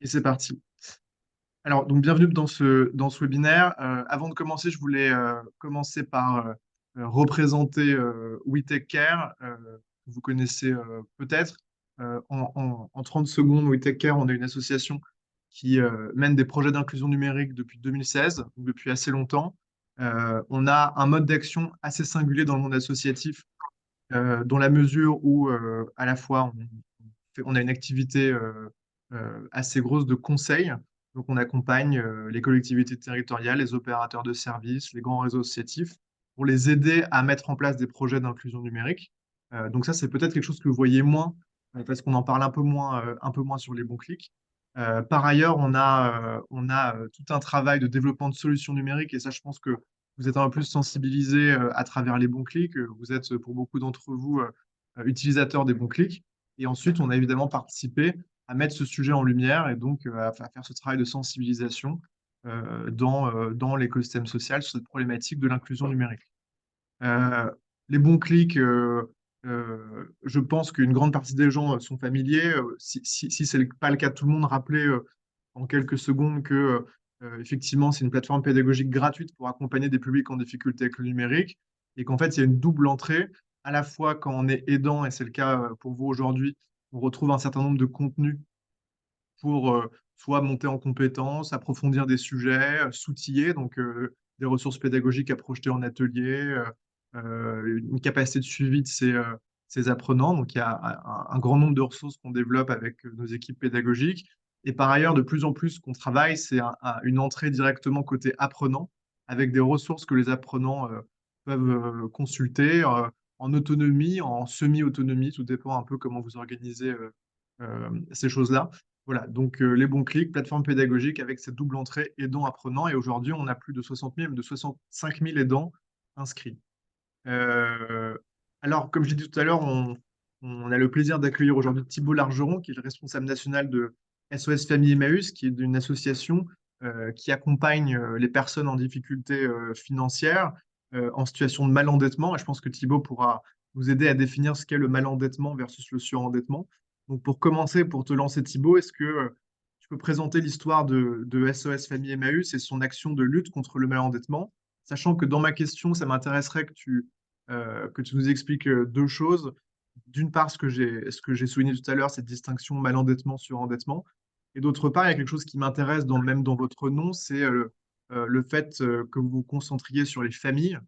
Et c'est parti. Alors, donc, bienvenue dans ce webinaire. Avant de commencer, je voulais commencer par représenter We Take Care, que vous connaissez peut-être. En 30 secondes, We Take Care, on est une association qui mène des projets d'inclusion numérique depuis 2016, donc depuis assez longtemps. On a un mode d'action assez singulier dans le monde associatif, dans la mesure où, à la fois, on a une activité assez grosse de conseil. Donc, on accompagne les collectivités territoriales, les opérateurs de services, les grands réseaux associatifs pour les aider à mettre en place des projets d'inclusion numérique. Donc, ça, c'est peut-être quelque chose que vous voyez moins parce qu'on en parle un peu moins sur les bons clics. Par ailleurs, on a tout un travail de développement de solutions numériques et ça, je pense que vous êtes un peu plus sensibilisé à travers les bons clics. Vous êtes, pour beaucoup d'entre vous, utilisateurs des bons clics. Et ensuite, on a évidemment participé à mettre ce sujet en lumière et donc à faire ce travail de sensibilisation dans l'écosystème social sur cette problématique de l'inclusion numérique. Euh, les bons clics, je pense qu'une grande partie des gens sont familiers. Si ce n'est pas le cas de tout le monde, rappelez en quelques secondes que effectivement, c'est une plateforme pédagogique gratuite pour accompagner des publics en difficulté avec le numérique et qu'en fait, il y a une double entrée, à la fois quand on est aidant, et c'est le cas pour vous aujourd'hui, on retrouve un certain nombre de contenus pour soit monter en compétences, approfondir des sujets, s'outiller, donc des ressources pédagogiques à projeter en atelier, une capacité de suivi de ces apprenants. Donc il y a un grand nombre de ressources qu'on développe avec nos équipes pédagogiques. Et par ailleurs, de plus en plus, ce qu'on travaille, c'est une entrée directement côté apprenant, avec des ressources que les apprenants peuvent consulter en autonomie, en semi-autonomie, tout dépend un peu comment vous organisez ces choses-là. Voilà, donc les bons clics, plateforme pédagogique avec cette double entrée aidant-apprenant. Et aujourd'hui, on a plus de 60 000, même de 65 000 aidants inscrits. Euh, alors, comme je l'ai dit tout à l'heure, on a le plaisir d'accueillir aujourd'hui Thibault Largeron, qui est le responsable national de SOS Famille Emmaüs, qui est une association qui accompagne les personnes en difficulté financière, en situation de malendettement. Et je pense que Thibault pourra nous aider à définir ce qu'est le malendettement versus le surendettement. Donc, pour commencer, pour te lancer, Thibault, est-ce que tu peux présenter l'histoire de SOS Famille Emmaüs et son action de lutte contre le malendettement, sachant que dans ma question, ça m'intéresserait que tu nous expliques deux choses. D'une part, ce que j'ai souligné tout à l'heure, cette distinction malendettement, surendettement. Et d'autre part, il y a quelque chose qui m'intéresse même dans votre nom, c'est le fait que vous vous concentriez sur les familles.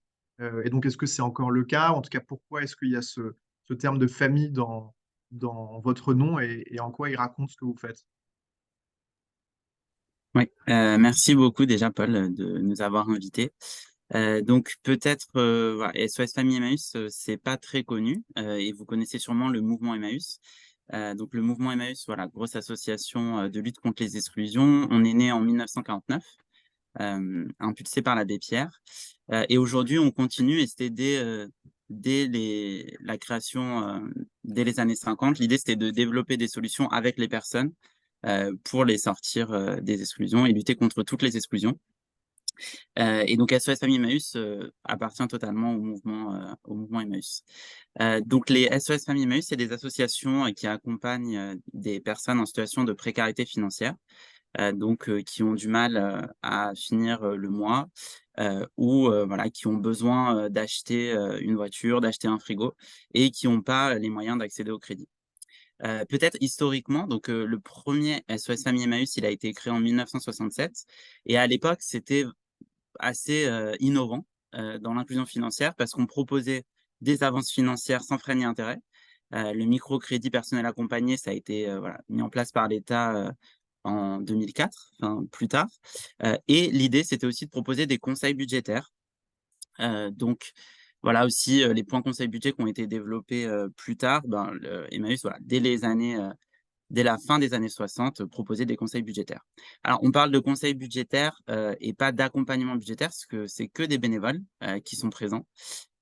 Et donc, est-ce que c'est encore le cas? En tout cas, pourquoi est-ce qu'il y a ce terme de famille dans votre nom et en quoi il raconte ce que vous faites? Oui, merci beaucoup déjà Paul de nous avoir invités. Donc peut-être voilà, SOS Famille Emmaüs, c'est pas très connu et vous connaissez sûrement le mouvement Emmaüs. Donc le mouvement Emmaüs, voilà, grosse association de lutte contre les exclusions. On est né en 1949, impulsé par l'abbé Pierre. Et aujourd'hui, on continue et c'était dès la création, dès les années 50. L'idée, c'était de développer des solutions avec les personnes pour les sortir des exclusions et lutter contre toutes les exclusions. Et donc SOS Famille Emmaüs appartient totalement au mouvement Emmaüs. Donc les SOS Famille Emmaüs, c'est des associations qui accompagnent des personnes en situation de précarité financière, qui ont du mal à finir le mois ou voilà, qui ont besoin d'acheter une voiture, d'acheter un frigo et qui n'ont pas les moyens d'accéder au crédit. Peut-être historiquement, donc le premier SOS Famille Emmaüs, il a été créé en 1967 et à l'époque, c'était assez innovant dans l'inclusion financière parce qu'on proposait des avances financières sans frais ni intérêts. Le microcrédit personnel accompagné, ça a été voilà, mis en place par l'État en 2004, enfin plus tard. Et l'idée, c'était aussi de proposer des conseils budgétaires. Donc voilà aussi les points conseils budget qui ont été développés plus tard. Ben, Emmaüs, voilà, dès la fin des années 60, proposer des conseils budgétaires. Alors, on parle de conseils budgétaires et pas d'accompagnement budgétaire, parce que c'est que des bénévoles qui sont présents.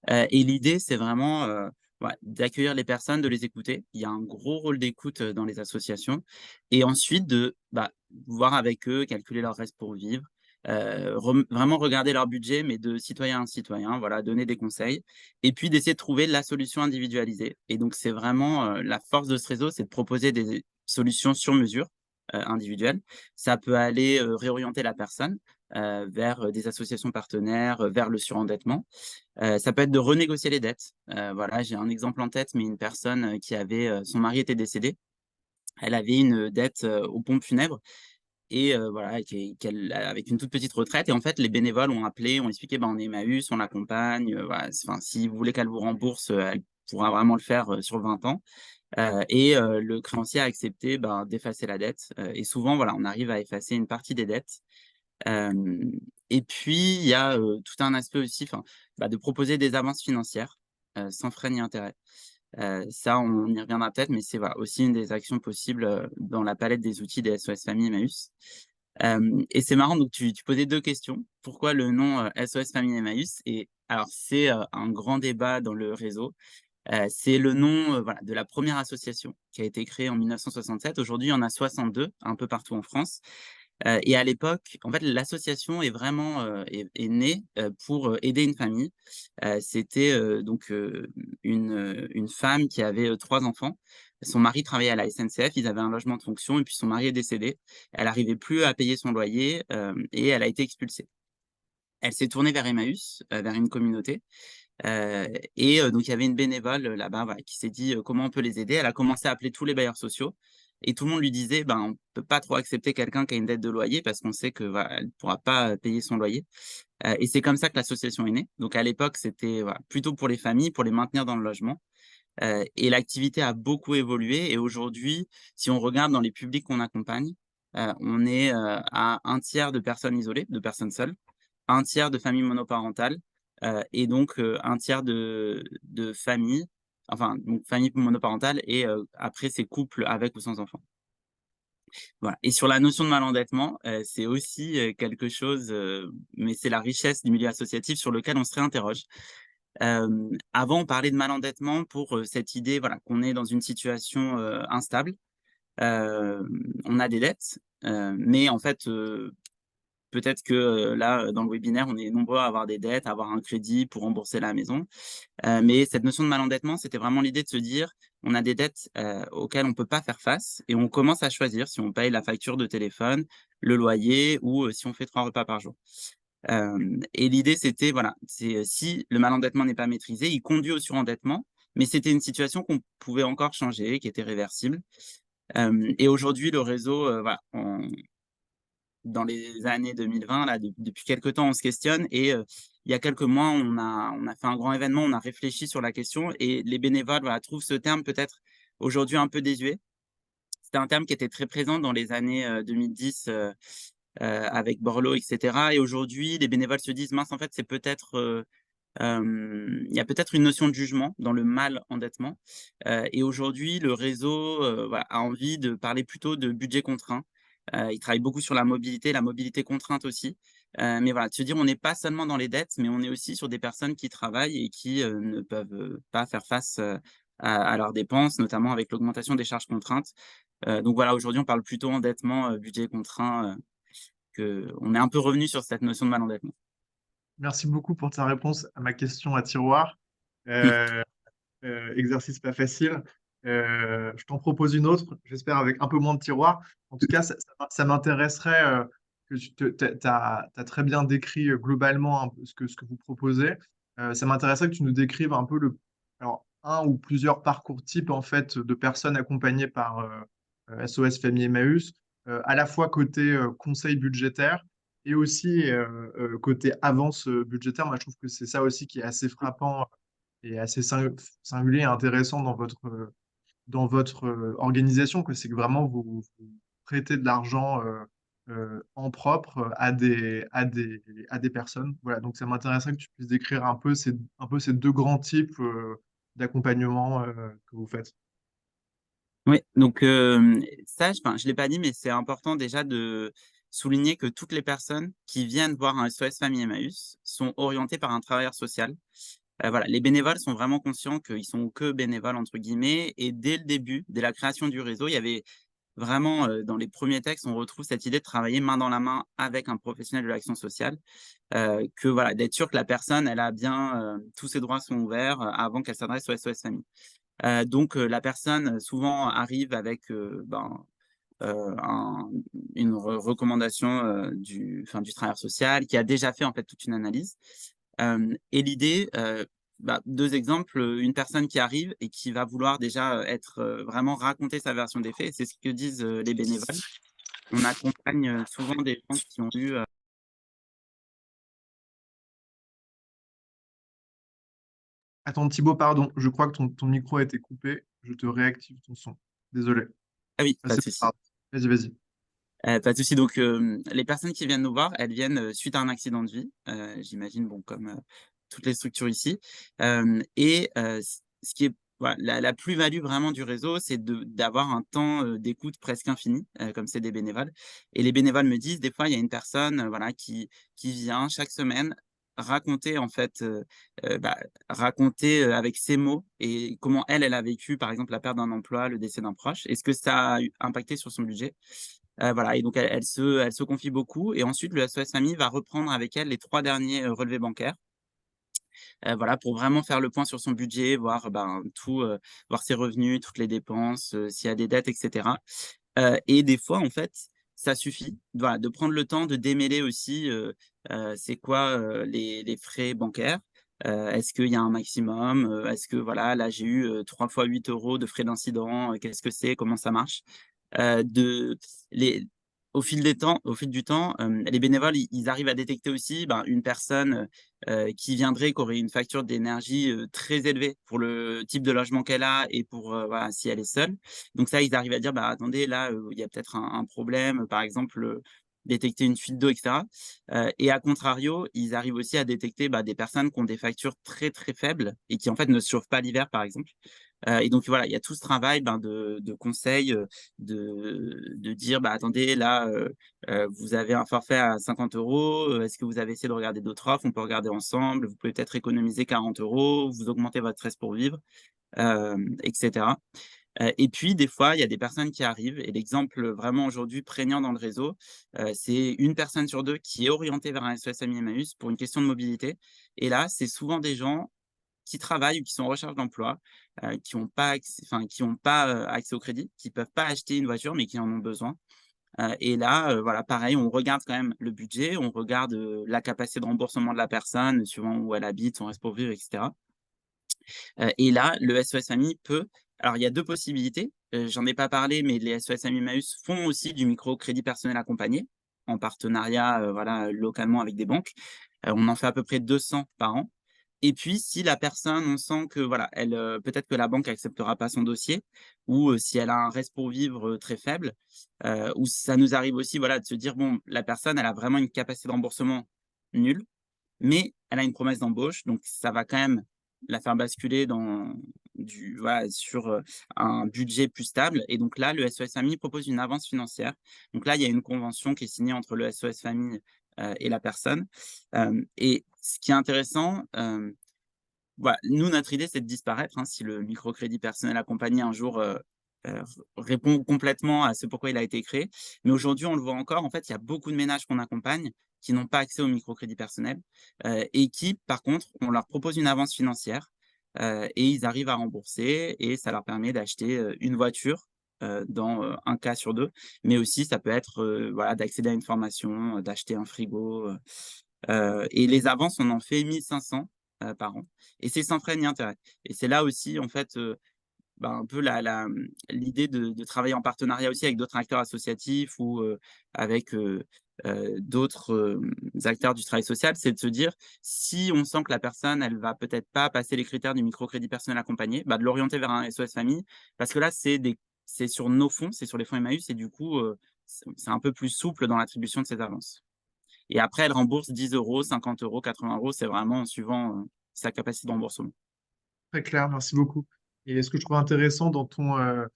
Et l'idée, c'est vraiment ouais, d'accueillir les personnes, de les écouter. Il y a un gros rôle d'écoute dans les associations. Et ensuite, de voir avec eux, calculer leur reste pour vivre, vraiment regarder leur budget, mais de citoyen à citoyen, voilà, donner des conseils. Et puis d'essayer de trouver la solution individualisée. Et donc, c'est vraiment la force de ce réseau, c'est de proposer des solutions sur mesure individuelle. Ça peut aller, réorienter la personne, vers, des associations partenaires, vers le surendettement. Ça peut être de renégocier les dettes. Voilà, j'ai un exemple en tête, mais une personne, qui avait, son mari était décédé. Elle avait une dette, aux pompes funèbres et voilà, qu'elle avec une toute petite retraite et en fait, les bénévoles ont appelé, ont expliqué: «Ben, on est Emmaüs, on l'accompagne, voilà, enfin, si vous voulez qu'elle vous rembourse, elle pourra vraiment le faire, sur 20 ans». Le créancier a accepté, ben, d'effacer la dette, et souvent, voilà, on arrive à effacer une partie des dettes. Hem et puis il y a, tout un aspect aussi, enfin, bah, de proposer des avances financières, sans frais ni intérêts. Ça, on y reviendra peut-être, mais c'est, voilà, aussi une des actions possibles, dans la palette des outils des SOS Famille Emmaüs. Et c'est marrant, donc tu posais 2 questions. Pourquoi le nom, SOS Famille Emmaüs? Et alors c'est, un grand débat dans le réseau. C'est le nom, voilà, de la première association qui a été créée en 1967. Aujourd'hui, il y en a 62 un peu partout en France. Et à l'époque, en fait, l'association est vraiment, est née, pour, aider une famille. C'était, une femme qui avait, 3 enfants. Son mari travaillait à la SNCF, ils avaient un logement de fonction et puis son mari est décédé. Elle arrivait plus à payer son loyer, et elle a été expulsée. Elle s'est tournée vers Emmaüs, vers une communauté. Donc il y avait une bénévole, là-bas, voilà, qui s'est dit: «Comment on peut les aider?» Elle a commencé à appeler tous les bailleurs sociaux et tout le monde lui disait: «Ben, on peut pas trop accepter quelqu'un qui a une dette de loyer parce qu'on sait que, voilà, elle pourra pas, payer son loyer». Et c'est comme ça que l'association est née. Donc à l'époque, c'était, voilà, plutôt pour les familles, pour les maintenir dans le logement, et l'activité a beaucoup évolué et aujourd'hui, si on regarde dans les publics qu'on accompagne, on est, à un tiers de personnes isolées, de personnes seules, un tiers de familles monoparentales, et donc 1/3 de familles, enfin, donc familles monoparentales et après c'est couples avec ou sans enfants. Voilà et sur la notion de mal-endettement, c'est aussi, quelque chose, mais c'est la richesse du milieu associatif sur lequel on se réinterroge. Avant on parlait de mal-endettement pour, cette idée, voilà, qu'on est dans une situation, instable. On a des dettes, mais en fait, peut-être que, là, dans le webinaire, on est nombreux à avoir des dettes, à avoir un crédit pour rembourser la maison. Mais cette notion de mal-endettement, c'était vraiment l'idée de se dire: «On a des dettes, auxquelles on ne peut pas faire face et on commence à choisir si on paye la facture de téléphone, le loyer ou, si on fait 3 repas par jour». Et l'idée, c'était, voilà, c'est, si le mal-endettement n'est pas maîtrisé, il conduit au surendettement, mais c'était une situation qu'on pouvait encore changer, qui était réversible. Et aujourd'hui, le réseau, voilà, dans les années 2020 là, depuis quelque temps, on se questionne et il y a quelques mois, on a fait un grand événement, on a réfléchi sur la question et les bénévoles, voilà, trouvent ce terme peut-être aujourd'hui un peu désuet. C'était un terme qui était très présent dans les années, 2010, avec Borloo et cetera et aujourd'hui, les bénévoles se disent: «Mince, en fait, c'est peut-être, il y a peut-être une notion de jugement dans le mal-endettement». Et aujourd'hui, le réseau, voilà, a envie de parler plutôt de budget contraint. Il travaille beaucoup sur la mobilité contrainte aussi. Mais voilà, de se dire on n'est pas seulement dans les dettes, mais on est aussi sur des personnes qui travaillent et qui, ne peuvent, pas faire face, à leurs dépenses, notamment avec l'augmentation des charges contraintes. Donc voilà, aujourd'hui, on parle plutôt endettement, budget contraint, on est un peu revenu sur cette notion de mal-endettement. Merci beaucoup pour ta réponse à ma question à tiroir. Heu Exercice pas facile. Je t'en propose une autre, j'espère avec un peu moins de tiroirs. En tout cas, ça m'intéresserait, que tu as très bien décrit, globalement un peu ce que vous proposez. Ça m'intéresserait que tu nous décrives un peu alors un ou plusieurs parcours types, en fait, de personnes accompagnées par, SOS Famille Emmaüs, à la fois côté, conseil budgétaire et aussi, côté avance, budgétaire. Moi, je trouve que c'est ça aussi qui est assez frappant et assez singulier et intéressant dans votre organisation, que c'est que vraiment vous prêtez de l'argent en propre à des personnes. Voilà, donc ça m'intéresserait que tu puisses décrire un peu ces deux grands types d'accompagnement que vous faites. Oui, donc ça, je l'ai pas dit, mais c'est important déjà de souligner que toutes les personnes qui viennent voir un SOS Famille Emmaüs sont orientées par un travailleur social. Voilà, les bénévoles sont vraiment conscients qu'ils sont que «bénévoles» entre guillemets et dès le début, dès la création du réseau, il y avait vraiment, dans les premiers textes, on retrouve cette idée de travailler main dans la main avec un professionnel de l'action sociale, que voilà, d'être sûr que la personne, elle a bien, tous ses droits sont ouverts, avant qu'elle s'adresse au SOS Famille. La personne, souvent arrive avec, ben, une recommandation du travailleur social qui a déjà fait en fait toute une analyse. Et l'idée, deux exemples, une personne qui arrive et qui va vouloir déjà être vraiment raconter sa version des faits, c'est ce que disent les bénévoles. On accompagne souvent des gens qui ont eu Attends, Thibaut, pardon, je crois que ton micro a été coupé. Je te réactive ton son. Désolé. ah oui, Ah, pas de c'est bon, souci. pardon. Vas-y, vas-y. Pas de souci. Donc, les personnes qui viennent nous voir, elles viennent, suite à un accident de vie, j'imagine, bon, comme, toutes les structures ici. Ce qui est voilà, la plus-value vraiment du réseau, c'est d'avoir un temps, d'écoute presque infini, comme c'est des bénévoles. Et les bénévoles me disent, des fois, il y a une personne, voilà, qui vient chaque semaine raconter, en fait, raconter, avec ses mots et comment elle a vécu, par exemple, la perte d'un emploi, le décès d'un proche et ce que ça a eu impacté sur son budget. Voilà et donc elle se confie beaucoup et ensuite le SOS Famille va reprendre avec elle les 3 derniers, relevés bancaires, voilà pour vraiment faire le point sur son budget, voir, ben, tout, voir ses revenus, toutes les dépenses, s'il y a des dettes et cetera. Et des fois, en fait, ça suffit, voilà, de prendre le temps de démêler aussi, c'est quoi, les frais bancaires? Est-ce qu'il y a un maximum? Est-ce que voilà, là j'ai eu, 3 fois 8 € de frais d'incident, qu'est-ce que c'est? Comment ça marche? De les au fil du temps, les bénévoles, ils arrivent à détecter aussi, ben, une personne, qui viendrait, qui aurait une facture d'énergie, très élevée pour le type de logement qu'elle a et pour, voilà, si elle est seule. Donc ça, ils arrivent à dire: «Bah, attendez, là, il y a peut-être un problème», par exemple, détecter une fuite d'eau et cetera. Et à contrario, ils arrivent aussi à détecter, bah, des personnes qui ont des factures très, très faibles et qui, en fait, ne se chauffent pas l'hiver, par exemple. Et donc voilà, il y a tout ce travail, ben, de conseils, de dire: «Bah, attendez, là, vous avez un forfait à 50 €, est-ce que vous avez essayé de regarder d'autres offres? On peut regarder ensemble, vous pouvez peut-être économiser 40 €, vous augmentez votre stress pour vivre», et cetera. Et puis des fois, il y a des personnes qui arrivent et l'exemple vraiment aujourd'hui prégnant dans le réseau, c'est une personne sur 2 qui est orientée vers un SOS Famille Emmaüs pour une question de mobilité et là, c'est souvent des gens qui travaillent ou qui sont en recherche d'emploi, qui ont pas, accès au crédit, qui peuvent pas acheter une voiture, mais qui en ont besoin. Et là, voilà, pareil, on regarde quand même le budget, on regarde, la capacité de remboursement de la personne, suivant où elle habite, son reste pour vivre et cetera. Et là, le SOS Famille peut alors il y a 2 possibilités, j'en ai pas parlé, mais les SOS Famille Emmaüs font aussi du microcrédit personnel accompagné, en partenariat, voilà, localement avec des banques. On en fait à peu près 200 par an. Et puis si la personne, on sent que voilà, elle, peut-être que la banque acceptera pas son dossier ou, si elle a un reste pour vivre, très faible, ou ça nous arrive aussi, voilà, de se dire: «Bon, la personne, elle a vraiment une capacité de remboursement nulle, mais elle a une promesse d'embauche, donc ça va quand même la faire basculer dans du voilà, sur, un budget plus stable et donc là, le SOS Famille propose une avance financière. Donc là, il y a une convention qui est signée entre le SOS Famille, et la personne. Et ce qui est intéressant, voilà, nous, notre idée, c'est de disparaître, hein, si le microcrédit personnel accompagné un jour, répond complètement à ce pourquoi il a été créé. Mais aujourd'hui, on le voit encore, en fait, il y a beaucoup de ménages qu'on accompagne qui n'ont pas accès au microcrédit personnel, et qui, par contre, on leur propose une avance financière, et ils arrivent à rembourser et ça leur permet d'acheter, une voiture, dans, 1 cas sur 2. Mais aussi ça peut être, voilà, d'accéder à une formation, d'acheter un frigo, et les avances, on en fait 1 500, par an et c'est sans frais ni intérêt et c'est là aussi, en fait, un peu l'idée de travailler en partenariat aussi avec d'autres acteurs associatifs ou, avec, d'autres, acteurs du travail social. C'est de se dire, si on sent que la personne, elle va peut-être pas passer les critères du microcrédit personnel accompagné, de l'orienter vers un SOS Famille. Parce que là, c'est sur nos fonds, c'est sur les fonds Emmaüs et du coup, c'est un peu plus souple dans l'attribution de ces avances. Et après, elle rembourse 10 €, 50 €, 80 €, c'est vraiment en suivant, sa capacité de remboursement. Très clair, merci beaucoup. Et ce que je trouve intéressant dans Ah,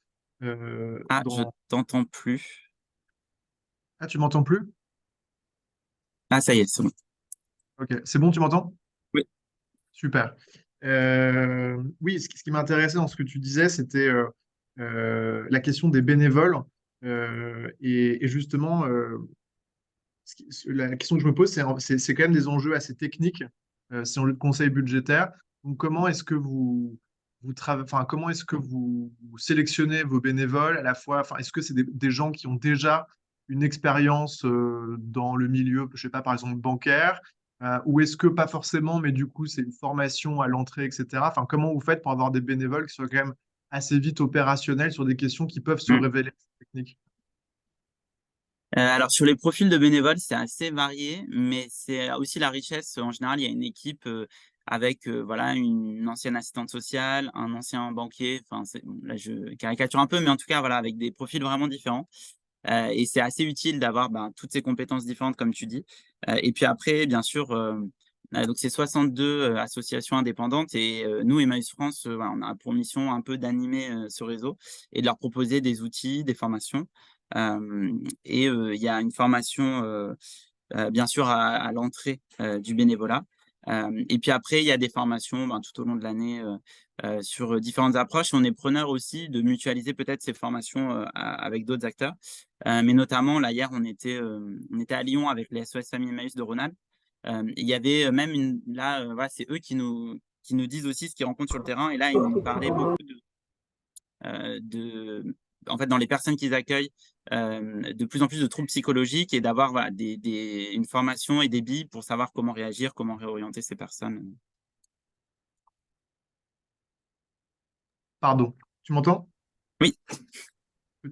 je dans... t'entends plus. Ah, tu m'entends plus? Ah ça y est, c'est bon. Ok, c'est bon, tu m'entends? Oui. Super. Oui, ce qui m'intéressait dans ce que tu disais, c'était la question des bénévoles. Et justement, la question que je me pose, c'est quand même des enjeux assez techniques si on le conseil budgétaire. Donc, comment est-ce que vous enfin, comment est-ce que vous sélectionnez vos bénévoles à la fois, enfin, est-ce que c'est des gens qui ont déjà une expérience dans le milieu, je sais pas, par exemple bancaire, ou est-ce que pas forcément, mais du coup, c'est une formation à l'entrée, etc. Enfin, comment vous faites pour avoir des bénévoles qui soient quand même assez vite opérationnels sur des questions qui peuvent se révéler techniques? Alors sur les profils de bénévoles, c'est assez varié, mais c'est aussi la richesse. En général, il y a une équipe, avec, voilà, une ancienne assistante sociale, un ancien banquier, enfin bon, là je caricature un peu, mais en tout cas, voilà, avec des profils vraiment différents. Et c'est assez utile d'avoir, ben, toutes ces compétences différentes comme tu dis. Et puis après, bien sûr, donc c'est 62, associations indépendantes et nous, Emmaüs France, voilà, on a pour mission un peu d'animer, ce réseau et de leur proposer des outils, des formations. Et il y a une formation, bien sûr à l'entrée, du bénévolat. Et puis après, il y a des formations, ben, tout au long de l'année, sur, différentes approches. On est preneur aussi de mutualiser peut-être ces formations, avec d'autres acteurs. Mais notamment là, hier, on était à Lyon avec les SOS Famille Emmaüs de Rhône-Alpes. Il y avait, même une là, voilà, c'est eux qui nous disent aussi ce qu'ils rencontrent sur le terrain et là, ils nous parlaient beaucoup de en fait, dans les personnes qu'ils accueillent, de plus en plus de troubles psychologiques et d'avoir, voilà, une formation et des billes pour savoir comment réagir, comment réorienter ces personnes. Pardon, tu m'entends? Oui,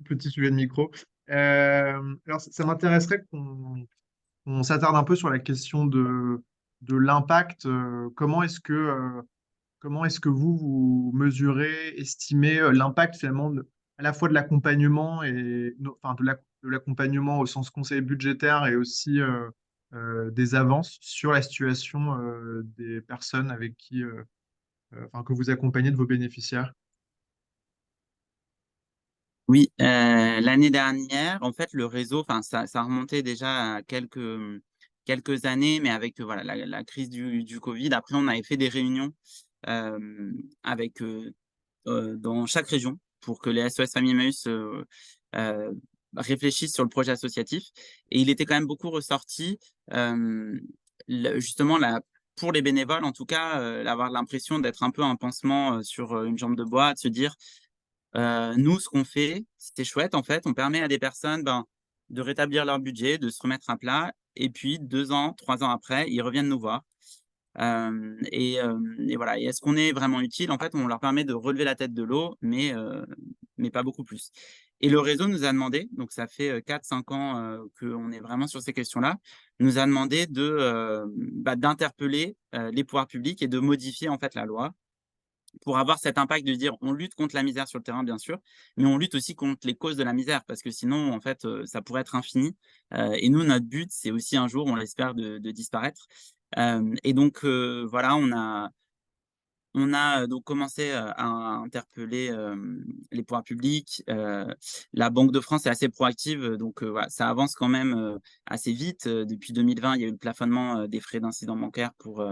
Petit sujet de micro. Alors, ça m'intéresserait qu'on s'attarde un peu sur la question de l'impact. Comment est-ce que vous mesurez, estimez l'impact finalement à la fois de l'accompagnement et enfin, de l'accompagnement au sens conseil budgétaire et aussi des avances sur la situation des personnes avec qui, enfin, que vous accompagnez de vos bénéficiaires? oui, l'année dernière, en fait, le réseau, enfin, ça remontait déjà à quelques années, mais avec, voilà, la crise du covid. Après, on avait fait des réunions, avec, dans chaque région pour que les SOS Famille Emmaüs, réfléchissent sur le projet associatif et il était quand même beaucoup ressorti, hem, le justement la pour les bénévoles en tout cas, avoir l'impression d'être un peu un pansement, sur, une jambe de bois, de se dire: nous ce qu'on fait, c'est chouette en fait, on permet à des personnes, ben, de rétablir leur budget, de se remettre à plat et puis 2 ans, 3 ans après, ils reviennent nous voir. Et voilà et est-ce qu'on est vraiment utile? En fait, on leur permet de relever la tête de l'eau, mais pas beaucoup plus et le réseau nous a demandé, donc ça fait, 4-5 ans, qu'on est vraiment sur ces questions-là, nous a demandé bah, d'interpeller, les pouvoirs publics et de modifier, en fait, la loi pour avoir cet impact de dire: on lutte contre la misère sur le terrain, bien sûr, mais on lutte aussi contre les causes de la misère parce que sinon, en fait, ça pourrait être infini. Et nous, notre but, c'est aussi un jour, on l'espère, de disparaître. Et donc, voilà, on a, donc commencé, à interpeller, les pouvoirs publics. La Banque de France est assez proactive, donc, voilà, ça avance quand même, assez vite. Depuis 2020, il y a eu le plafonnement, des frais d'incidents bancaires pour,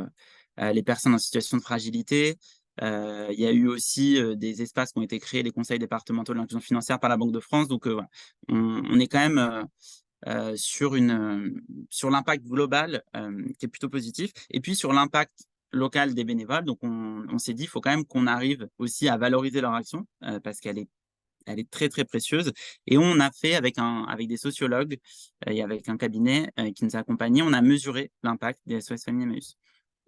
les personnes en situation de fragilité. Il y a eu aussi, des espaces qui ont été créés, les conseils départementaux de l'inclusion financière par la Banque de France, donc, voilà. On est quand même, sur l'impact global, qui est plutôt positif et puis sur l'impact local des bénévoles. Donc on s'est dit: «Il faut quand même qu'on arrive aussi à valoriser leur action, parce qu'elle est très, très précieuse» et on a fait avec des sociologues, et avec un cabinet, qui nous a accompagnés, on a mesuré l'impact des SOS Famille Emmaüs.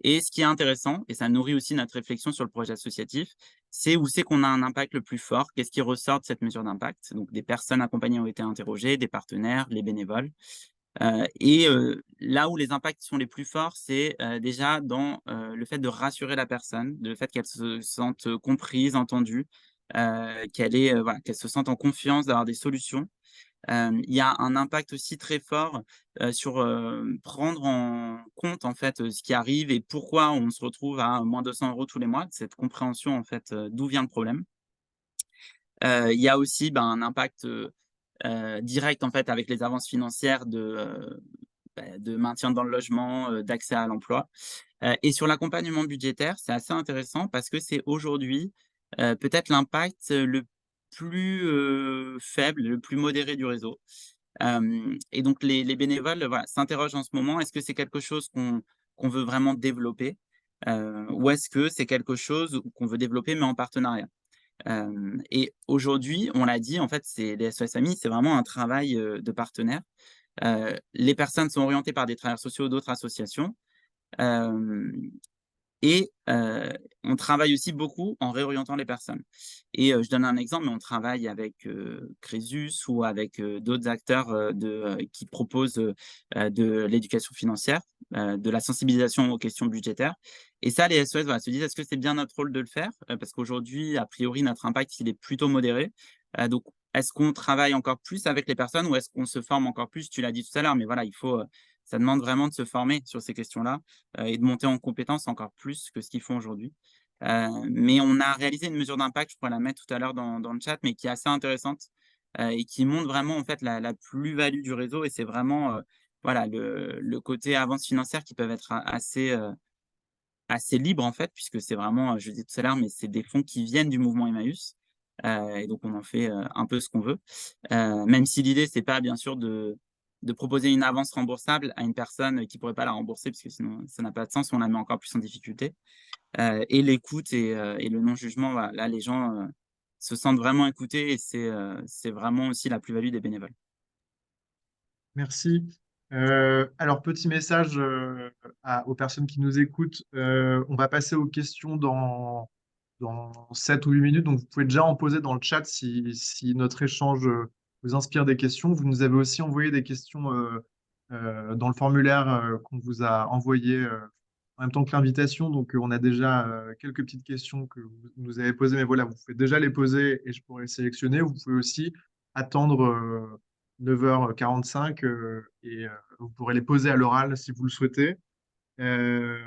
Et ce qui est intéressant, et ça nourrit aussi notre réflexion sur le projet associatif, c'est où c'est qu'on a un impact le plus fort, qu'est-ce qui ressort de cette mesure d'impact. Donc des personnes accompagnées ont été interrogées, des partenaires, les bénévoles. Là où les impacts sont les plus forts, c'est, déjà dans, le fait de rassurer la personne, le fait qu'elle se sente comprise, entendue, voilà, qu'elle se sente en confiance d'avoir des solutions. Il y a un impact aussi très fort, sur, prendre en compte, en fait, ce qui arrive et pourquoi on se retrouve à moins 200 € tous les mois, cette compréhension, en fait, d'où vient le problème. Il y a aussi, ben, un impact, direct, en fait, avec les avances financières de maintien dans le logement, d'accès à l'emploi. Et sur l'accompagnement budgétaire, c'est assez intéressant parce que c'est aujourd'hui, peut-être l'impact, le plus, faible, le plus modéré du réseau. Et donc les bénévoles, voilà, s'interrogent en ce moment, est-ce que c'est quelque chose qu'on veut vraiment développer? ou est-ce que c'est quelque chose qu'on veut développer mais en partenariat? Et aujourd'hui, on l'a dit, en fait, c'est les SOS Familles, c'est vraiment un travail, de partenaire. Les personnes sont orientées par des travailleurs sociaux d'autres associations. Hem Et on travaille aussi beaucoup en réorientant les personnes. Et je donne un exemple, mais on travaille avec, Crésus ou avec, d'autres acteurs, qui proposent, de l'éducation financière, de la sensibilisation aux questions budgétaires. Et ça, les SOS, voilà, se disent: «Est-ce que c'est bien notre rôle de le faire?» Parce qu'aujourd'hui, a priori, notre impact, il est plutôt modéré. Donc est-ce qu'on travaille encore plus avec les personnes ou est-ce qu'on se forme encore plus? Tu l'as dit tout à l'heure, mais voilà, il faut, ça demande vraiment de se former sur ces questions-là, et de monter en compétences encore plus que ce qu'ils font aujourd'hui. Mais on a réalisé une mesure d'impact, je pourrais la mettre tout à l'heure dans le chat, mais qui est assez intéressante, et qui montre vraiment en fait la plus-value du réseau et c'est vraiment, voilà le côté avances financières qui peuvent être assez libres en fait, puisque c'est vraiment, je le disais tout à l'heure, mais c'est des fonds qui viennent du mouvement Emmaüs, et donc on en fait, un peu ce qu'on veut. Même si l'idée c'est pas bien sûr de proposer une avance remboursable à une personne qui pourrait pas la rembourser, parce que sinon ça n'a pas de sens, on la met encore plus en difficulté. Et l'écoute et le non-jugement, voilà, là les gens, se sentent vraiment écoutés et c'est vraiment aussi la plus-value des bénévoles. Merci. Alors, petit message aux personnes qui nous écoutent. On va passer aux questions dans 7 ou 8 minutes. Donc, vous pouvez déjà en poser dans le chat si notre échange vous inspire des questions. Vous nous avez aussi envoyé des questions dans le formulaire qu'on vous a envoyé en même temps que l'invitation. Donc, on a déjà quelques petites questions que vous nous avez posées. Mais voilà, vous pouvez déjà les poser et je pourrai les sélectionner. Vous pouvez aussi attendre 9h45 et vous pourrez les poser à l'oral si vous le souhaitez. Euh,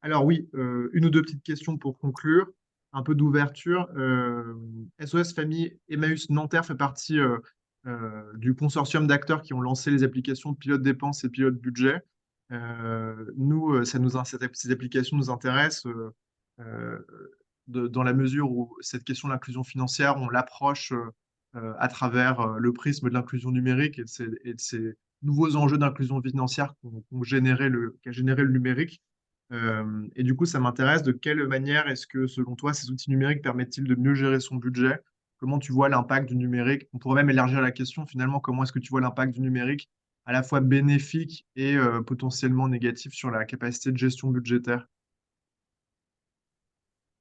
alors oui, une ou deux petites questions pour conclure, un peu d'ouverture. SOS Famille Emmaüs Nanterre fait partie du consortium d'acteurs qui ont lancé les applications Pilote dépenses et Pilote budget. Nous, ces applications nous intéressent euh, dans la mesure où cette question de l'inclusion financière, on l'approche à travers le prisme de l'inclusion numérique et de ces nouveaux enjeux d'inclusion financière qu'a généré le numérique. Et du coup, ça m'intéresse de quelle manière est-ce que, selon toi, ces outils numériques permettent-ils de mieux gérer son budget? Comment tu vois l'impact du numérique? On pourrait même élargir la question finalement, comment est-ce que tu vois l'impact du numérique à la fois bénéfique et potentiellement négatif sur la capacité de gestion budgétaire?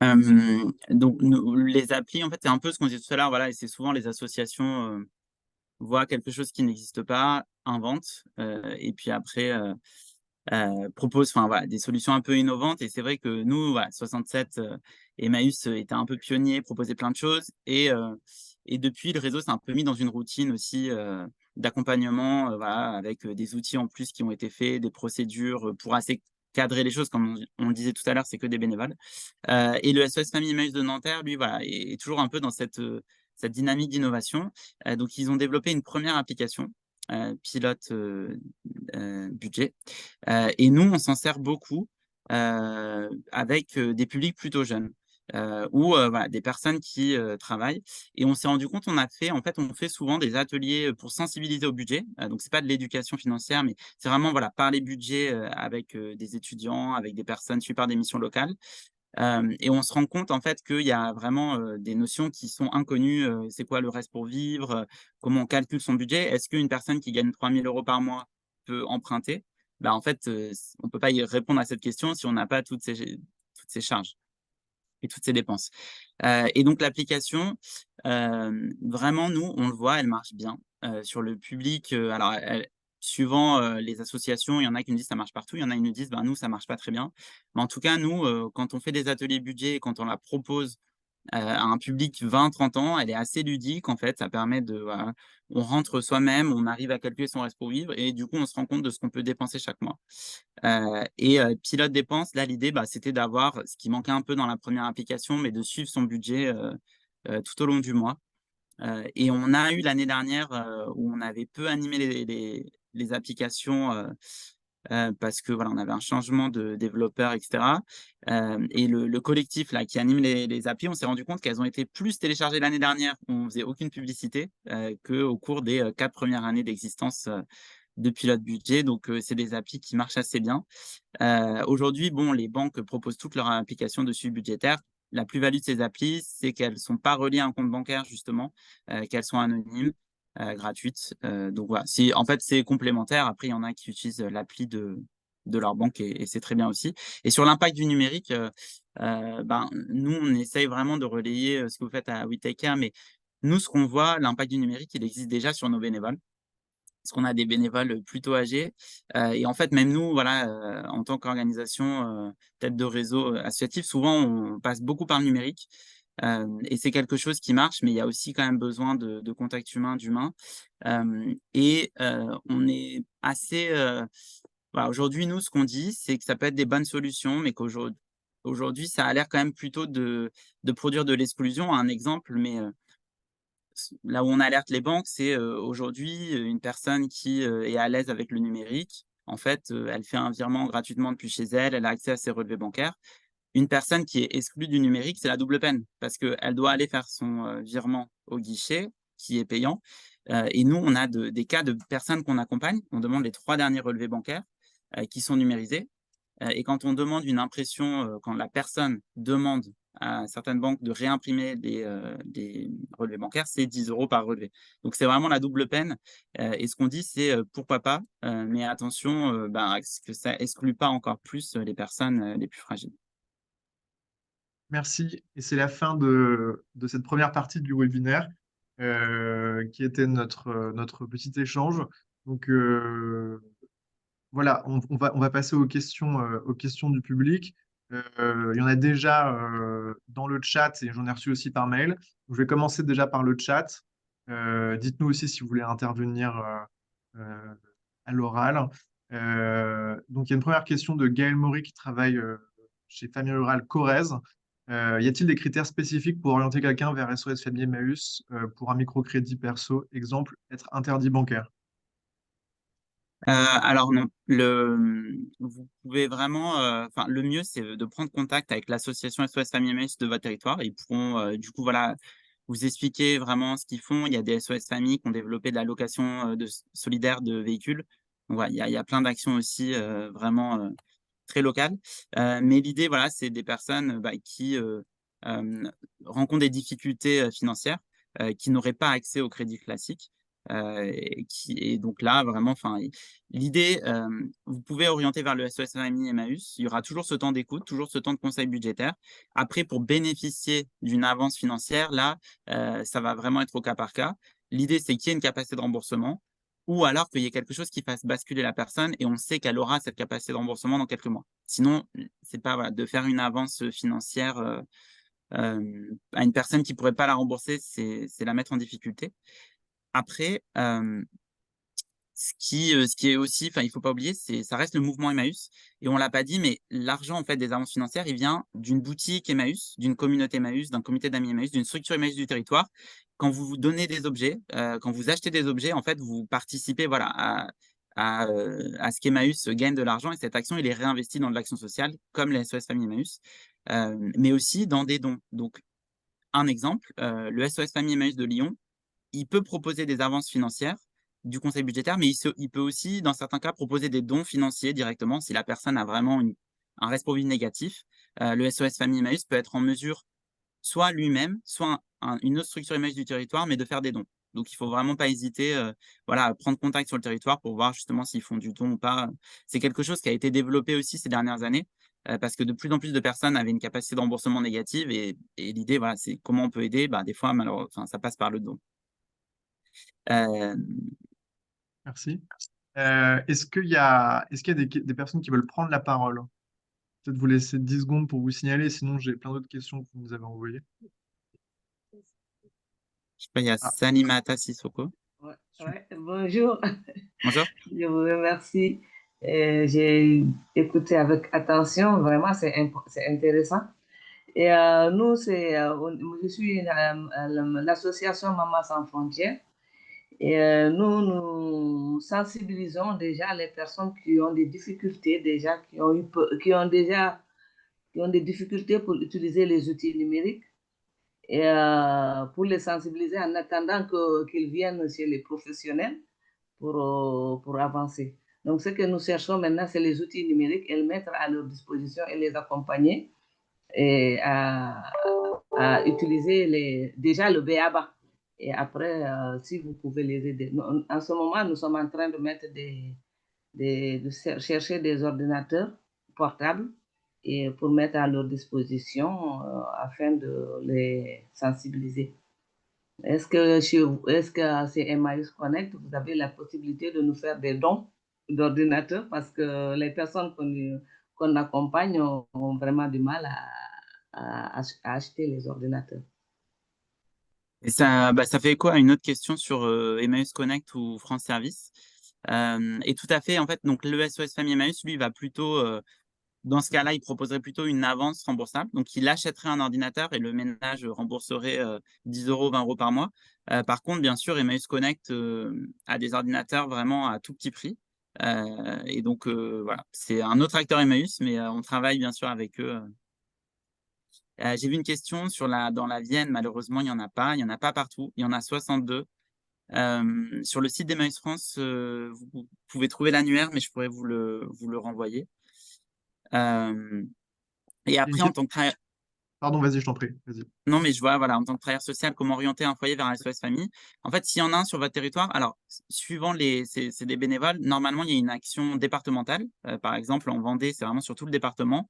Donc nous les applis, en fait, c'est un peu ce qu'on disait tout à l'heure, voilà et c'est souvent les associations, voient quelque chose qui n'existe pas, inventent, et puis après, proposent, enfin voilà, des solutions un peu innovantes et c'est vrai que nous, voilà, 67, Emmaüs, était un peu pionnier, proposait plein de choses et depuis le réseau s'est un peu mis dans une routine aussi, d'accompagnement, voilà, avec, des outils en plus qui ont été faits, des procédures, pour assez cadrer les choses. Comme on le disait tout à l'heure, c'est que des bénévoles. Et le SOS Famille Emmaüs de Nanterre, lui, voilà, est toujours un peu dans cette dynamique d'innovation. Donc ils ont développé une première application, pilote, budget. Et nous, on s'en sert beaucoup, avec, des publics plutôt jeunes, ou, voilà, des personnes qui, travaillent et on s'est rendu compte, on fait souvent des ateliers, pour sensibiliser au budget. Donc c'est pas de l'éducation financière, mais c'est vraiment, voilà, parler budget, avec, des étudiants, avec des personnes suivies par des missions locales. Et on se rend compte en fait qu'il y a vraiment, des notions qui sont inconnues, c'est quoi le reste pour vivre? Comment on calcule son budget? Est-ce qu'une personne qui gagne 3 000 € par mois peut emprunter? Bah, en fait, on peut pas y répondre à cette question si on n'a pas toutes ces charges et toutes ces dépenses. Et donc l'application, vraiment nous, on le voit, elle marche bien, sur le public, alors elle suivant, les associations, il y en a qui nous disent: «Ça marche partout», il y en a qui nous disent: «Ben, nous, ça marche pas très bien». Mais en tout cas, nous, quand on fait des ateliers budget et quand on la propose, à un public 20-30 ans, elle est assez ludique en fait, ça permet de voilà, on rentre soi-même, on arrive à calculer son reste pour vivre et du coup, on se rend compte de ce qu'on peut dépenser chaque mois. Et pilote dépenses, là, l'idée, bah, c'était d'avoir ce qui manquait un peu dans la première application, mais de suivre son budget, tout au long du mois. Et on a eu l'année dernière, où on avait peu animé les applications, parce que voilà, on avait un changement de développeur et cetera. Et le collectif là qui anime les applis, on s'est rendu compte qu'elles ont été plus téléchargées l'année dernière où on faisait aucune publicité, qu'au cours des, 4 premières années d'existence, de pilote budget. Donc, c'est des applis qui marchent assez bien. Aujourd'hui, bon, les banques proposent toutes leurs applications de suivi budgétaire. La plus-value de ces applis, c'est qu'elles ne sont pas reliées à un compte bancaire justement, qu'elles sont anonymes, gratuites. Donc voilà, en fait, c'est complémentaire. Après, il y en a qui utilisent l'appli de leur banque et c'est très bien aussi. Et sur l'impact du numérique, ben, nous, on essaye vraiment de relayer, ce que vous faites à We Take Care, mais nous, ce qu'on voit, l'impact du numérique, il existe déjà sur nos bénévoles. Parce qu'on a des bénévoles plutôt âgés, et en fait, même nous, voilà, en tant qu'organisation, tête de réseau, associatif, souvent on passe beaucoup par le numérique, et c'est quelque chose qui marche, mais il y a aussi quand même besoin de contact humain, d'humain, et on est assez, voilà, aujourd'hui, nous, ce qu'on dit, c'est que ça peut être des bonnes solutions, mais qu'aujourd'hui, ça a l'air quand même plutôt de produire de l'exclusion. Un exemple, mais là où on alerte les banques, c'est, aujourd'hui, une personne qui, est à l'aise avec le numérique, en fait, elle fait un virement gratuitement depuis chez elle, elle a accès à ses relevés bancaires. Une personne qui est exclue du numérique, c'est la double peine parce qu'elle doit aller faire son, virement au guichet qui est payant, et nous, on a des cas de personnes qu'on accompagne. On demande les 3 derniers relevés bancaires, qui sont numérisés. Et quand on demande une impression, quand la personne demande à certaines banques de réimprimer des relevés bancaires, c'est 10 € par relevé. Donc c'est vraiment la double peine, et ce qu'on dit, c'est, pourquoi pas, mais attention, ben, à ce que ça exclue pas encore plus, les personnes, les plus fragiles. Merci. Et c'est la fin de cette première partie du webinaire qui était notre petit échange. Donc voilà, on va passer aux questions du public. Il y en a déjà dans le chat et j'en ai reçu aussi par mail. Je vais commencer déjà par le chat. Dites-nous aussi si vous voulez intervenir euh, à l'oral. Donc il y a une première question de Gaël Maury qui travaille chez Famille Rurale Corrèze. Y a-t-il des critères spécifiques pour orienter quelqu'un vers SOS Famille Emmaüs pour un microcrédit perso? Exemple, être interdit bancaire. Alors non, vous pouvez vraiment, enfin le mieux c'est de prendre contact avec l'association SOS Famille MS de votre territoire. Ils pourront, du coup voilà, vous expliquer vraiment ce qu'ils font. Il y a des SOS Familles qui ont développé de la location, solidaire de véhicules. Donc voilà, il y a plein d'actions aussi, vraiment, très locales. Mais l'idée voilà, c'est des personnes, bah, qui, hem, rencontrent des difficultés, financières, qui n'auraient pas accès au crédit classique, et donc là vraiment, enfin l'idée, vous pouvez orienter vers le SOS Famille Emmaüs. Il y aura toujours ce temps d'écoute, toujours ce temps de conseil budgétaire. Après, pour bénéficier d'une avance financière, là, ça va vraiment être au cas par cas. L'idée, c'est qu'il y ait une capacité de remboursement ou alors qu'il y ait quelque chose qui fasse basculer la personne et on sait qu'elle aura cette capacité de remboursement dans quelques mois. Sinon, c'est pas, voilà, de faire une avance, financière, à une personne qui pourrait pas la rembourser, c'est la mettre en difficulté. Après, ce qui est aussi, enfin, il faut pas oublier, ça reste le mouvement Emmaüs et on l'a pas dit, mais l'argent, en fait, des avances financières, il vient d'une boutique Emmaüs, d'une communauté Emmaüs, d'un comité d'amis Emmaüs, d'une structure Emmaüs du territoire. Quand vous vous donnez des objets, quand vous achetez des objets, en fait, vous participez, voilà, à ce qu'Emmaüs gagne de l'argent et cette action, il est réinvesti dans de l'action sociale comme les SOS Famille Emmaüs, mais aussi dans des dons. Donc un exemple, le SOS Famille Emmaüs de Lyon, il peut proposer des avances financières du conseil budgétaire, mais il peut aussi, dans certains cas, proposer des dons financiers directement si la personne a vraiment un responsable négatif. Le SOS Famille Emmaüs peut être en mesure, soit lui-même, soit une autre structure Emmaüs du territoire, mais de faire des dons. Donc il faut vraiment pas hésiter, voilà, à prendre contact sur le territoire pour voir justement s'ils font du don ou pas. C'est quelque chose qui a été développé aussi ces dernières années, parce que de plus en plus de personnes avaient une capacité de remboursement négative et l'idée, voilà, c'est comment on peut aider? Bah, des fois, enfin, ça passe par le don. Hem, Merci. Est-ce qu'il y a des personnes qui veulent prendre la parole? Peut-être vous laisser 10 secondes pour vous signaler, sinon j'ai plein d'autres questions que vous nous avez envoyées. je sais pas, il y a Ah, Salimata Sissoko. Ouais, su- ouais, bonjour, Bonjour. je vous remercie. J'ai écouté avec attention, vraiment, c'est intéressant. Et nous, je suis l'association Maman Sans Frontières. Et nous sensibilisons déjà les personnes qui ont des difficultés, déjà, qui ont des difficultés pour utiliser les outils numériques et pour les sensibiliser en attendant qu'ils viennent chez les professionnels pour avancer. Donc, ce que nous cherchons maintenant, c'est les outils numériques et les mettre à leur disposition et les accompagner et à utiliser déjà le BABA. Et après, si vous pouvez les aider. En ce moment, nous sommes en train de mettre de chercher des ordinateurs portables et pour mettre à leur disposition afin de les sensibiliser. Est-ce que c'est Emmaüs Connect, vous avez la possibilité de nous faire des dons d'ordinateurs parce que les personnes qu'on accompagne ont vraiment du mal à acheter les ordinateurs. Et ça, ça fait écho à une autre question sur Emmaüs Connect ou France Service. Et tout à fait, en fait, donc le SOS Famille Emmaüs, lui, va plutôt, dans ce cas-là, il proposerait plutôt une avance remboursable. Donc, il achèterait un ordinateur et le ménage rembourserait 10 euros, 20 euros par mois. Par contre, bien sûr, Emmaüs Connect a des ordinateurs vraiment à tout petit prix. Et donc, voilà, c'est un autre acteur Emmaüs, mais on travaille bien sûr avec eux. J'ai vu une question dans la Vienne, malheureusement, il n'y en a pas. Il n'y en a pas partout. Il y en a 62. Sur le site d'Emmaüs France, vous pouvez trouver l'annuaire, mais je pourrais vous le renvoyer. Euh, et Il y a une après, en question- tant que Pardon, vas-y, je t'en prie. Vas-y. non, mais je vois, voilà, en tant que travailleur social, comment orienter un foyer vers un SOS Famille. En fait, s'il y en a un sur votre territoire, alors, suivant c'est des bénévoles, normalement, il y a une action départementale. Par exemple, en Vendée, c'est vraiment sur tout le département.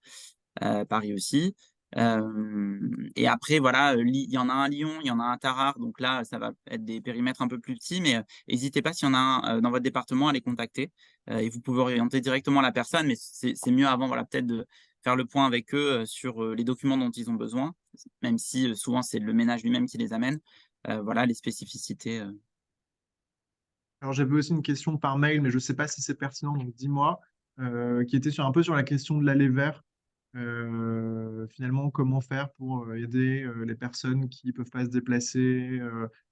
Paris aussi. Et après, voilà, il y en a un à Lyon, il y en a un à Tarare, donc là, ça va être des périmètres un peu plus petits, mais n'hésitez pas s'il y en a un dans votre département à les contacter et vous pouvez orienter directement la personne, mais c'est mieux avant, voilà, peut-être de faire le point avec eux sur les documents dont ils ont besoin, même si souvent c'est le ménage lui-même qui les amène. Voilà, les spécificités. Alors, j'avais aussi une question par mail, mais je ne sais pas si c'est pertinent, donc dis-moi, qui était un peu sur la question de l'aller vers. Finalement, comment faire pour aider les personnes qui ne peuvent pas se déplacer?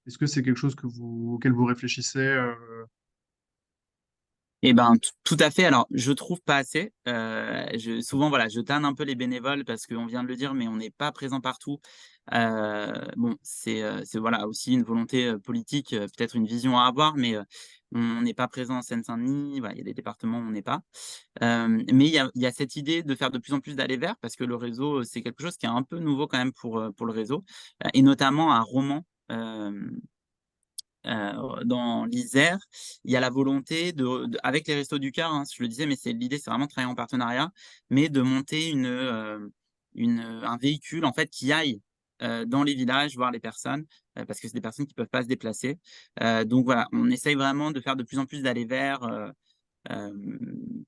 Est-ce que c'est quelque chose auquel vous réfléchissez? Eh ben, tout à fait. Alors, je trouve pas assez. Souvent, voilà, je tanne un peu les bénévoles parce qu'on vient de le dire, mais on n'est pas présent partout. Bon, c'est voilà aussi une volonté politique, peut-être une vision à avoir, mais on n'est pas présent en Seine-Saint-Denis. Voilà, il y a des départements où on n'est pas. Mais il y a cette idée de faire de plus en plus d'aller vers parce que le réseau, c'est quelque chose qui est un peu nouveau quand même pour le réseau, et notamment à Romans. Dans l'Isère, il y a la volonté avec les Restos du Cœur, hein, je le disais, mais l'idée, c'est vraiment de travailler en partenariat, mais de monter un véhicule en fait qui aille dans les villages voir les personnes, parce que c'est des personnes qui peuvent pas se déplacer. Donc voilà, on essaye vraiment de faire de plus en plus d'aller vers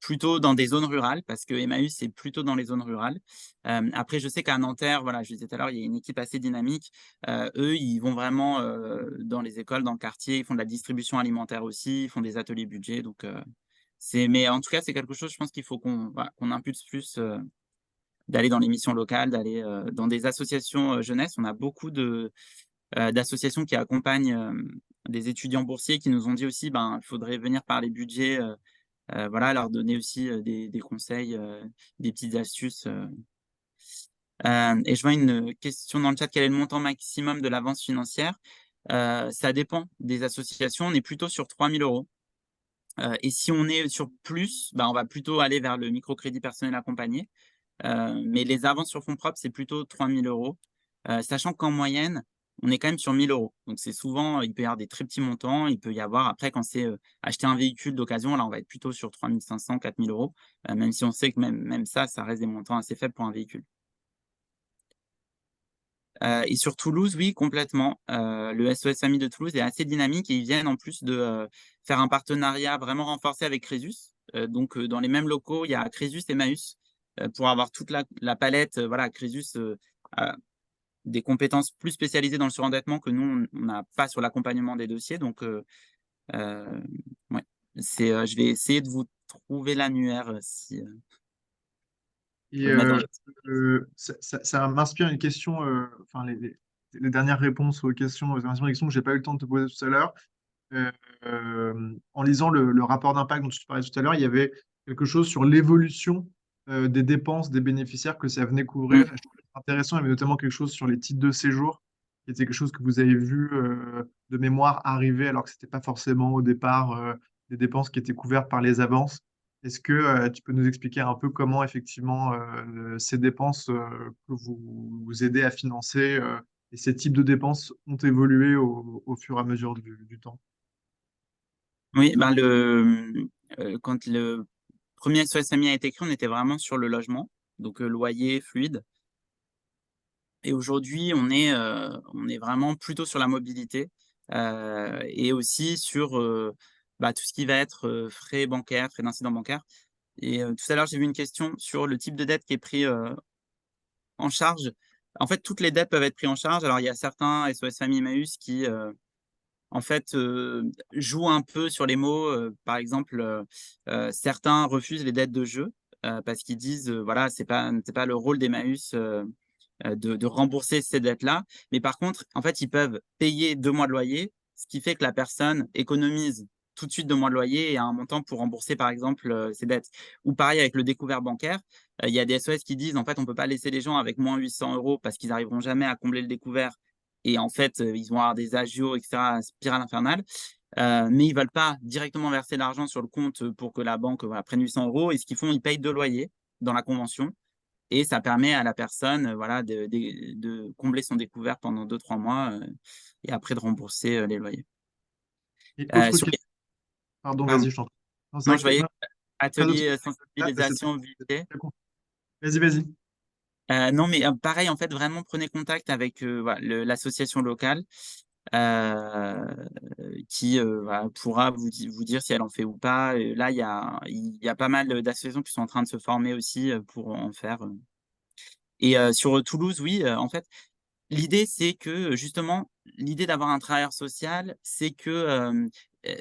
plutôt dans des zones rurales, parce que Emmaüs, c'est plutôt dans les zones rurales. Après, je sais qu'à Nanterre, voilà, je disais tout à l'heure, il y a une équipe assez dynamique. Eux, ils vont vraiment dans les écoles, dans le quartier, ils font de la distribution alimentaire aussi, ils font des ateliers budget. Donc, mais en tout cas, c'est quelque chose, je pense qu'il faut qu'on impulse plus, d'aller dans les missions locales, d'aller dans des associations jeunesse. On a beaucoup d'associations qui accompagnent des étudiants boursiers qui nous ont dit aussi, ben, il faudrait venir par les budgets. Voilà, leur donner aussi des conseils, des petites astuces. Et je vois une question dans le chat, quel est le montant maximum de l'avance financière? Ça dépend des associations, on est plutôt sur 3 000 euros. Et si on est sur plus, bah, on va plutôt aller vers le microcrédit personnel accompagné. Mais les avances sur fonds propres, c'est plutôt 3 000 euros. Sachant qu'en moyenne, on est quand même sur 1 000 euros. Donc, c'est souvent, il peut y avoir des très petits montants. Il peut y avoir, après, quand c'est acheter un véhicule d'occasion, là, on va être plutôt sur 3 500, 4 000 euros. Même si on sait que même ça, ça reste des montants assez faibles pour un véhicule. Et sur Toulouse, oui, complètement. Le SOS Famille de Toulouse est assez dynamique et ils viennent en plus de faire un partenariat vraiment renforcé avec Crésus. Donc, dans les mêmes locaux, il y a Crésus et Emmaüs pour avoir toute la palette. Voilà, Crésus a des compétences plus spécialisées dans le surendettement que nous, on n'a pas sur l'accompagnement des dossiers. Donc, euh, ouais, je vais essayer de vous trouver l'annuaire si Et vous le mettre dans ça m'inspire une question, enfin, les dernières réponses aux questions, ça m'inspire une question que j'ai pas eu le temps de te poser tout à l'heure. En lisant le rapport d'impact dont tu parlais tout à l'heure, il y avait quelque chose sur l'évolution des dépenses des bénéficiaires que ça venait couvrir. Mm. Je trouvais ça intéressant, il y avait notamment quelque chose sur les titres de séjour, qui était quelque chose que vous avez vu de mémoire arriver alors que ce n'était pas forcément au départ des dépenses qui étaient couvertes par les avances. Est-ce que tu peux nous expliquer un peu comment effectivement ces dépenses que vous aidez à financer et ces types de dépenses ont évolué au fur et à mesure du temps? Oui, ben quand le premier SOS Famille a été créé, on était vraiment sur le logement, donc loyer fluide. Et aujourd'hui, on est vraiment plutôt sur la mobilité, et aussi sur, tout ce qui va être, frais bancaires, frais d'incidents bancaires. Et tout à l'heure, j'ai vu une question sur le type de dette qui est pris, en charge. En fait, toutes les dettes peuvent être prises en charge. Alors, il y a certains SOS Famille Emmaüs qui, en fait, jouent un peu sur les mots. Par exemple, certains refusent les dettes de jeu, parce qu'ils disent, voilà, c'est pas le rôle d'Emmaüs, de rembourser ces dettes-là. Mais par contre, en fait, ils peuvent payer 2 mois de loyer, ce qui fait que la personne économise tout de suite 2 mois de loyer et a un montant pour rembourser, par exemple, ses dettes. Ou pareil avec le découvert bancaire, il y a des SOS qui disent: «En fait, on peut pas laisser les gens avec moins 800 € parce qu'ils arriveront jamais à combler le découvert» et en fait, ils vont avoir des agios et cetera, spirale infernale. Mais ils veulent pas directement verser l'argent sur le compte, pour que la banque, voilà, prenne 800 € et ce qu'ils font, ils payent 2 loyers dans la convention et ça permet à la personne, voilà, de combler son découvert pendant 2 3 mois, et après de rembourser, les loyers. Et autre Sur les question, pardon, Pardon, vas-y, je t'en prie. Non, c'est non, vrai je que voyais non, très atelier, ah, c'est sensibilisation, mobilité. très cool. Vas-y, vas-y. Non, mais pareil, en fait, vraiment prenez contact avec, voilà, l'association locale, qui, voilà, pourra vous dire si elle en fait ou pas. Là, il y a pas mal, d'associations qui sont en train de se former aussi, pour en faire, et sur, Toulouse, oui, en fait, l'idée, c'est que, justement, l'idée d'avoir un travailleur social, c'est que,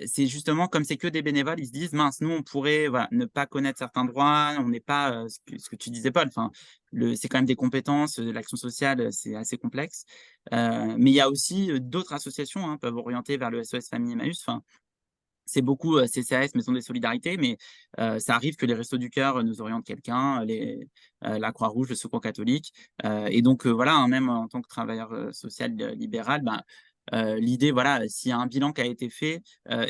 c'est justement comme c'est que des bénévoles, ils se disent: «Mince, nous, on pourrait, voilà, ne pas connaître certains droits, on n'est pas», ce que tu disais, Paul, enfin, c'est quand même des compétences, l'action sociale, c'est assez complexe. Mais il y a aussi, d'autres associations, hein, peuvent orienter vers le SOS Famille Emmaüs. Enfin, c'est beaucoup, CCAS, Maison des Solidarités, mais ça arrive que les Restos du Cœur nous orientent quelqu'un, la Croix-Rouge, le Secours catholique, et donc voilà, hein, même en tant que travailleur, social, libéral, l'idée, voilà, s'il y a un bilan qui a été fait,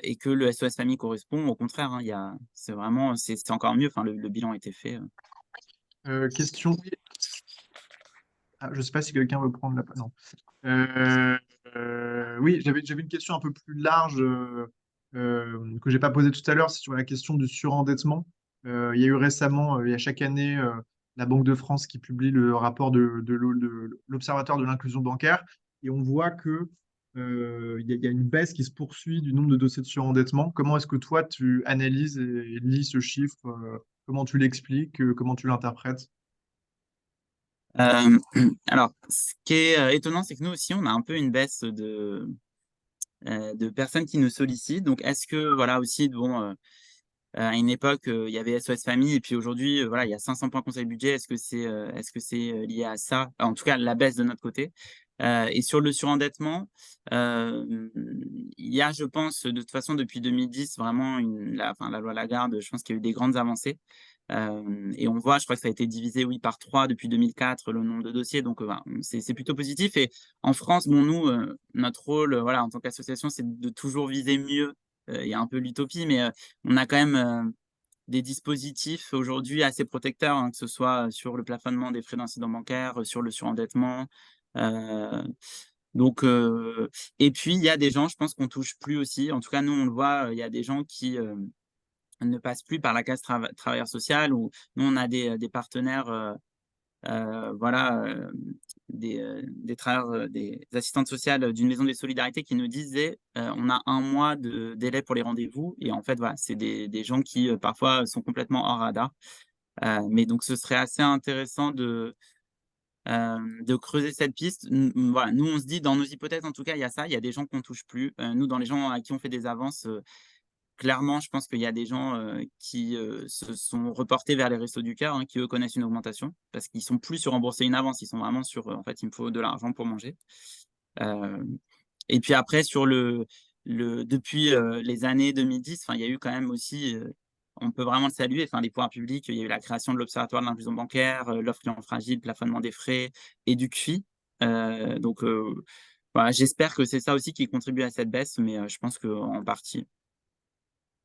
et que le SOS Famille correspond, au contraire, hein, c'est vraiment c'est encore mieux, enfin le bilan a été fait. Question, ah, je ne sais pas si quelqu'un veut prendre la parole. Non. Euh, oui, j'avais une question un peu plus large que j'ai pas posée tout à l'heure, c'est sur la question du surendettement. Il y a eu récemment, il y a chaque année, la Banque de France qui publie le rapport de l'Observatoire de l'inclusion bancaire, et on voit que il y a une baisse qui se poursuit du nombre de dossiers de surendettement. Comment est-ce que toi tu analyses et lis ce chiffre? Comment tu l'expliques? Comment tu l'interprètes? Hem, alors ce qui est, étonnant, c'est que nous aussi, on a un peu une baisse de personnes qui nous sollicitent. Donc est-ce que voilà aussi bon, à une époque, il y avait SOS Famille et puis aujourd'hui, voilà, il y a 500 points conseil budget. Est-ce que c'est, lié à ça? En tout cas, la baisse de notre côté. Et sur le surendettement, hem, il y a, je pense, de toute façon depuis 2010 vraiment la loi Lagarde, je pense qu'il y a eu des grandes avancées. Et on voit, je crois que ça a été divisé, oui, par 3 depuis 2004, le nombre de dossiers, donc voilà, c'est plutôt positif. Et en France, bon, nous, notre rôle, voilà, en tant qu'association, c'est de toujours viser mieux. Il y a un peu l'utopie, mais on a quand même, des dispositifs aujourd'hui assez protecteurs, hein, que ce soit sur le plafonnement des frais d'incident bancaire, sur le surendettement, heu, donc et puis il y a des gens, je pense qu'on touche plus aussi. En tout cas, nous, on le voit, il y a des gens qui, ne passent plus par la case travailleur social ou nous, on a des partenaires, voilà, des travailleurs, des assistantes sociales d'une maison des solidarités qui nous disaient, «On a 1 mois de délai pour les rendez-vous» et en fait, voilà, c'est des gens qui, parfois, sont complètement hors radar. Mais donc ce serait assez intéressant de creuser cette piste. Voilà, nous, on se dit dans nos hypothèses, en tout cas, il y a ça, il y a des gens qu'on touche plus. Nous, dans les gens à qui on fait des avances, clairement, je pense qu'il y a des gens, qui, se sont reportés vers les Restos du Cœur, hein, qui eux connaissent une augmentation parce qu'ils sont plus sur rembourser une avance, ils sont vraiment sur, en fait, il me faut de l'argent pour manger. Hem Et puis après sur le depuis, les années 2010, enfin, il y a eu quand même aussi, on peut vraiment le saluer, enfin, les pouvoirs publics, il y a eu la création de l'Observatoire de l'inclusion bancaire, l'offre client fragile, plafonnement des frais et du QFI. Donc voilà, j'espère que c'est ça aussi qui contribue à cette baisse, mais je pense qu'en partie.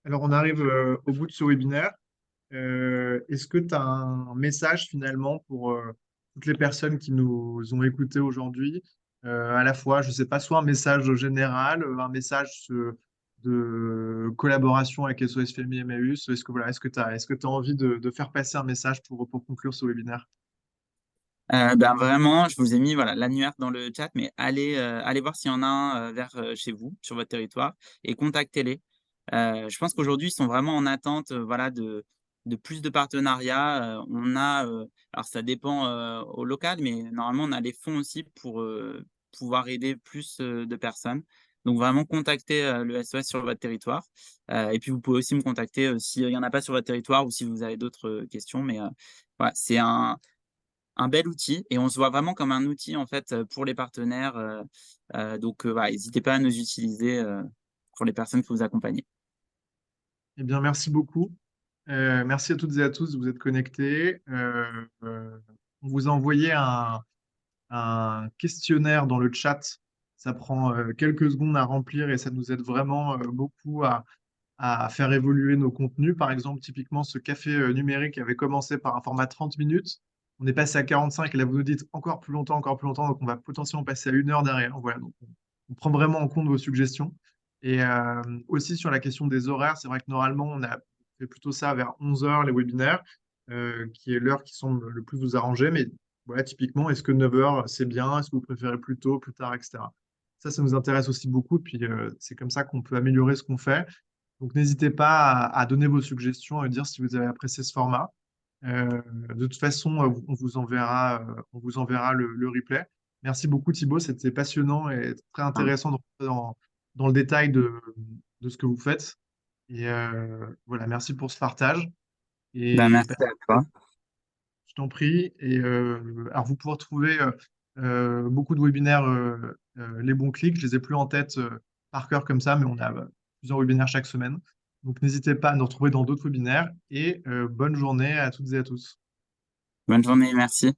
Alors, on arrive au bout de ce webinaire. Est-ce que tu as un message finalement pour toutes les personnes qui nous ont écoutés aujourd'hui? À la fois, je ne sais pas, soit un message général, un message de collaboration avec SOS Famille Emmaüs. Est-ce que tu as envie de faire passer un message pour conclure ce webinaire? Ben vraiment, je vous ai mis voilà, l'annuaire dans le chat, mais allez voir s'il y en a un vers chez vous, sur votre territoire, et contactez-les. Je pense qu'aujourd'hui, ils sont vraiment en attente voilà, de plus de partenariats. Alors ça dépend au local, mais normalement, on a les fonds aussi pour pouvoir aider plus de personnes. Donc vraiment, contactez le SOS sur votre territoire. Et puis, vous pouvez aussi me contacter s'il n'y en a pas sur votre territoire ou si vous avez d'autres questions. Mais voilà, c'est un bel outil et on se voit vraiment comme un outil en fait, pour les partenaires, donc voilà, n'hésitez pas à nous utiliser, pour les personnes que vous accompagnez. Eh bien, merci beaucoup. Merci à toutes et à tous de vous être connectés. On vous a envoyé un questionnaire dans le chat. Ça prend quelques secondes à remplir et ça nous aide vraiment beaucoup à faire évoluer nos contenus. Par exemple, typiquement, ce café numérique avait commencé par un format 30 minutes. On est passé à 45 et là, vous nous dites encore plus longtemps. Donc, on va potentiellement passer à 1 heure derrière. Voilà, donc on prend vraiment en compte vos suggestions. Et aussi sur la question des horaires, c'est vrai que normalement, on a fait plutôt ça vers 11 heures, les webinaires, qui est l'heure qui semble le plus vous arranger. Mais voilà, typiquement, est-ce que 9 heures, c'est bien? Est-ce que vous préférez plus tôt, plus tard, etc. Ça nous intéresse aussi beaucoup. Puis c'est comme ça qu'on peut améliorer ce qu'on fait. Donc, n'hésitez pas à donner vos suggestions, à dire si vous avez apprécié ce format. De toute façon, on vous enverra le replay. Merci beaucoup, Thibaut. C'était passionnant et très Enfin, intéressant de rentrer dans le détail de ce que vous faites. Et voilà, merci pour ce partage. bah, Et merci à toi. je t'en prie. Et alors, vous pouvez retrouver beaucoup de webinaires, les bons clics. Je les ai plus en tête par cœur comme ça, mais on a plusieurs webinaires chaque semaine. Donc, n'hésitez pas à nous retrouver dans d'autres webinaires et bonne journée à toutes et à tous. Bonne journée, merci.